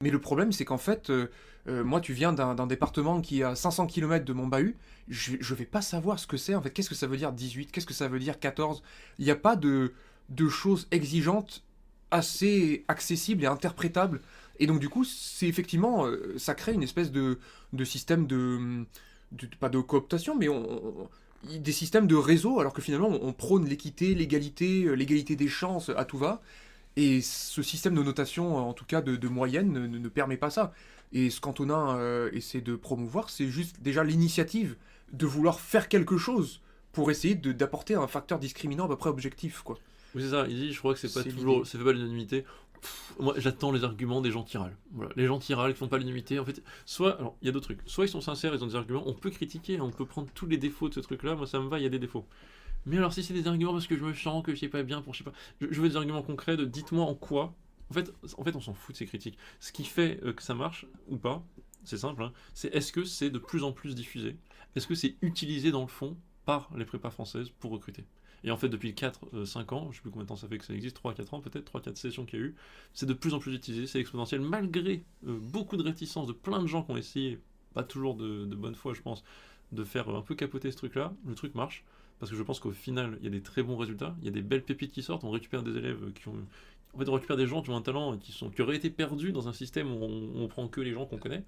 Mais le problème, c'est qu'en fait, moi, tu viens d'un département qui est à 500 kilomètres de mon bahut, je vais pas savoir ce que c'est, en fait. Qu'est-ce que ça veut dire 18? Qu'est-ce que ça veut dire 14? Il n'y a pas de choses exigeantes assez accessibles et interprétables. Et donc, du coup, c'est effectivement, ça crée une espèce de système pas de cooptation, mais des systèmes de réseau, alors que finalement, on prône l'équité, l'égalité, l'égalité des chances à tout va. Et ce système de notation, en tout cas de moyenne, ne permet pas ça. Et ce qu'Antonin essaie de promouvoir, c'est juste déjà l'initiative de vouloir faire quelque chose pour essayer d'apporter un facteur discriminant à peu près objectif, quoi. Oui, c'est ça, il dit, je crois que c'est pas C'est toujours, l'idée. ça fait pas l'unanimité. Moi, j'attends les arguments des gens qui râlent. Voilà. Les gens qui râlent, qui font pas l'unanimité, en fait, soit, alors, il y a deux trucs. Soit ils sont sincères, ils ont des arguments, on peut critiquer, on peut prendre tous les défauts de ce truc-là, moi ça me va, il y a des défauts. Mais alors, si c'est des arguments parce que je me sens que je sais pas bien, pour je sais pas, je veux des arguments concrets de dites-moi en quoi. En fait, on s'en fout de ces critiques. Ce qui fait que ça marche ou pas, c'est simple, hein, c'est est-ce que c'est de plus en plus diffusé? Est-ce que c'est utilisé dans le fond par les prépas françaises pour recruter? Et en fait, depuis 4-5 ans, je sais plus combien de temps ça fait que ça existe, 3-4 ans peut-être, 3-4 sessions qu'il y a eu, c'est de plus en plus utilisé, c'est exponentiel, malgré beaucoup de réticences de plein de gens qui ont essayé, pas toujours de bonne foi, je pense, de faire un peu capoter ce truc-là. Le truc marche, parce que je pense qu'au final, il y a des très bons résultats, il y a des belles pépites qui sortent, on récupère des élèves qui ont. En fait, on récupère des gens qui ont un talent et qui auraient été perdus dans un système où on prend que les gens qu'on connaît.